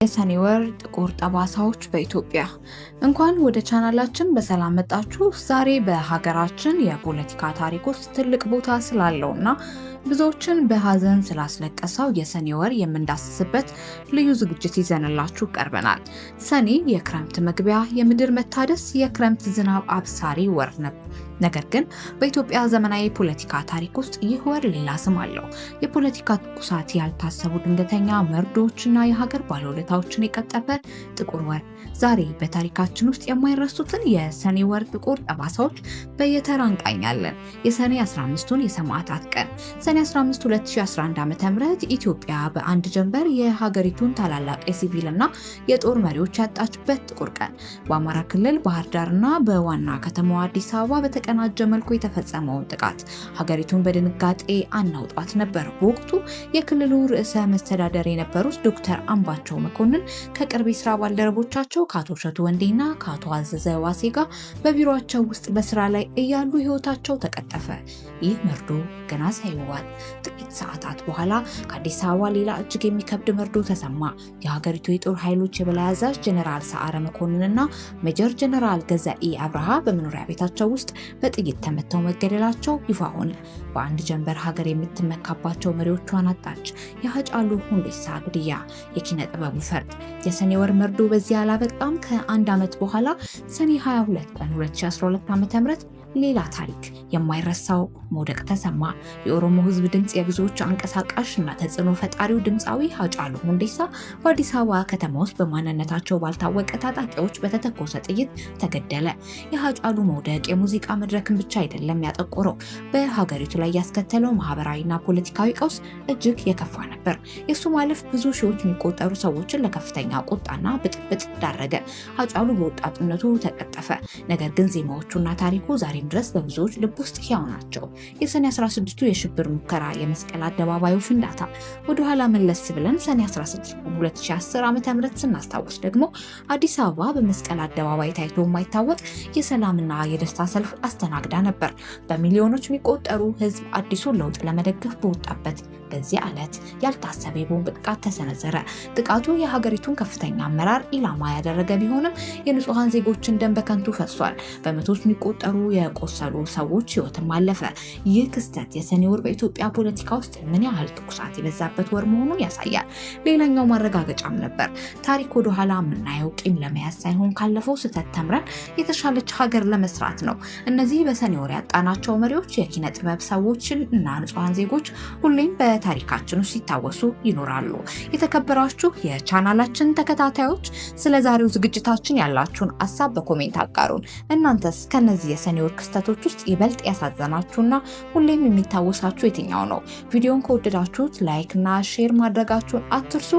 የሰኔ ወር ጥቁር ጠባሳዎች በኢትዮጵያ እንኳን ወደ ቻናላችን በሰላም መጣችሁ። ዛሬ በሀገራችን የፖለቲካ ታሪክ ውስጥ ትልቅ ቦታ ስላለውና ብዙዎችን በሀዘን ስላስለቀሰው የሰኔ ወር የምንዳስስበት ልዩ ዝግጅት ይዘንላችሁ ቀርበናል። ሰኔ የክረምት መግቢያ፣ የምድር መታደስ፣ የክረምት ዝናብ አብሳሪ ወር ነበር። ነገር ግን በኢትዮጵያ ዘመናዊ ፖለቲካ ታሪክ ውስጥ ይህ ወር ሌላ ስም አለው። የፖለቲካ ትኩሳት፣ ያልታሰቡ ድንገተኛ መርዶችና የሀገር ባለውለታዎችን የቀጠፈ ጥቁር ወር። ዛሬ በታሪካችን ውስጥ የማይረሱትን የሰኔ ወር ጥቁር ጠባሳዎች በየተራ እንቃኛለን። የሰኔ 15ቱን የሰማዕታት ቀን። ሰኔ 15 2011 ዓ.ም ኢትዮጵያ በአንድ ጀንበር የሀገሪቱን ታላላቅ የሲቪልና የጦር መሪዎች ያጣችበት ጥቁር ቀን። በአማራ ክልል ባህር ዳርና በዋና ከተማዋ አዲስ አበባ በተቀናጀ መልኩ የተፈጸመውን ጥቃት ሀገሪቱን በድንጋጤ አናውጧት ነበር። በወቅቱ የክልሉ ርዕሰ መስተዳደር የነበሩት ዶክተር አምባቸው መኮንን ከቅርብ የስራ ባልደረቦቻቸው ከአቶ እሸቱ ወንዴና ከአቶ አዘዘ ዋሴ ጋር በቢሮአቸው ውስጥ በስራ ላይ እያሉ ህይወታቸው ተቀጠፈ። ይህ መርዶ ገና ሳይዋል ጥቂት ሰዓታት በኋላ ከአዲስ አበባ ሌላ እጅግ የሚከብድ መርዶ ተሰማ። የሀገሪቱ የጦር ኃይሎች የበላይ አዛዥ ጀነራል ሰዓረ መኮንንና ሜጀር ጀነራል ገዛኢ አብርሃ በመኖሪያ ቤታቸው ውስጥ በጥይት ተመተው መገደላቸው ይፋ ሆነ። በአንድ ጀንበር ሀገር የምትመካባቸው መሪዎቿን አጣች። የሃጫሉ ሁንዴሳ ግድያ፣ የኪነ ጥበቡ ፈርጥ። የሰኔ ወር መርዶ በዚህ አላበቃም። ከአንድ ዓመት በኋላ ሰኔ 22 ቀን 2012 ዓ.ም ሌላ ታሪክ፣ የማይረሳው መውደቅ ተሰማ። የኦሮሞ ህዝብ ድምጽ፣ የብዙዎች አንቀሳቃሽ እና ተጽዕኖ ፈጣሪው ድምፃዊ ሃጫሉ ሁንዴሳ በአዲስ አበባ ከተማ ውስጥ በማንነታቸው ባልታወቀ ታጣቂዎች በተተኮሰ ጥይት ተገደለ። የሃጫሉ መውደቅ የሙዚቃ መድረክን ብቻ አይደለም ያጠቆረው፣ በሀገሪቱ ላይ ያስከተለው ማህበራዊና ፖለቲካዊ ቀውስ እጅግ የከፋ ነበር። የሱ ማለፍ ብዙ ሺዎች የሚቆጠሩ ሰዎችን ለከፍተኛ ቁጣና ብጥብጥ ዳረገ። ሃጫሉ በወጣትነቱ ተቀጠፈ። ነገር ግን ዜማዎቹና ታሪኩ ዛሬ ድረስ በብዙዎች ልብ ውስጥ ሕያው ናቸው። የሰኔ 16ቱ የሽብር ሙከራ፣ የመስቀል አደባባዩ ፍንዳታ። ወደ ኋላ መለስ ብለን ሰኔ 16 2010 ዓ.ም ስናስታውስ ደግሞ አዲስ አበባ በመስቀል አደባባይ ታይቶ የማይታወቅ የሰላምና የደስታ ሰልፍ አስተናግዳ ነበር። በሚሊዮኖች የሚቆጠሩ ህዝብ አዲሱን ለውጥ ለመደገፍ በወጣበት በዚህ ዕለት ያልታሰበ የቦምብ ጥቃት ተሰነዘረ። ጥቃቱ የሀገሪቱን ከፍተኛ አመራር ኢላማ ያደረገ ቢሆንም የንጹሃን ዜጎችን ደም በከንቱ ፈሷል። በመቶዎች የሚቆጠሩ የቆሰሉ ሰዎች ህይወትም አለፈ። ይህ ክስተት የሰኔ ወር በኢትዮጵያ ፖለቲካ ውስጥ ምን ያህል ትኩሳት የበዛበት ወር መሆኑን ያሳያል። ሌላኛው ማረጋገጫም ነበር። ታሪክ ወደ ኋላ የምናየው ቂም ለመያዝ ሳይሆን ካለፈው ስህተት ተምረን የተሻለች ሀገር ለመስራት ነው። እነዚህ በሰኔ ወር ያጣናቸው መሪዎች፣ የኪነ ጥበብ ሰዎችን እና ንጹሃን ዜጎች ሁሌም በታሪካችን ውስጥ ሲታወሱ ይኖራሉ። የተከበራችሁ የቻናላችን ተከታታዮች ስለ ዛሬው ዝግጅታችን ያላችሁን ሀሳብ በኮሜንት አጋሩን። እናንተስ ከነዚህ የሰኔ ወር ክስተቶች ውስጥ ይበልጥ ያሳዘናችሁና ሁሌም የሚታወሳችሁ የትኛው ነው? ቪዲዮን ከወደዳችሁት ላይክ እና ሼር ማድረጋችሁን አትርሱ።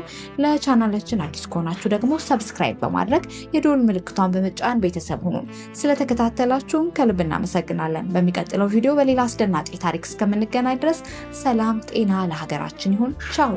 ለቻናላችን አዲስ ከሆናችሁ ደግሞ ሰብስክራይብ በማድረግ የደወል ምልክቷን በመጫን ቤተሰብ ሁኑ። ስለተከታተላችሁን ከልብ እናመሰግናለን። በሚቀጥለው ቪዲዮ በሌላ አስደናቂ ታሪክ እስከምንገናኝ ድረስ ሰላም ጤና ለሀገራችን ይሁን። ቻው።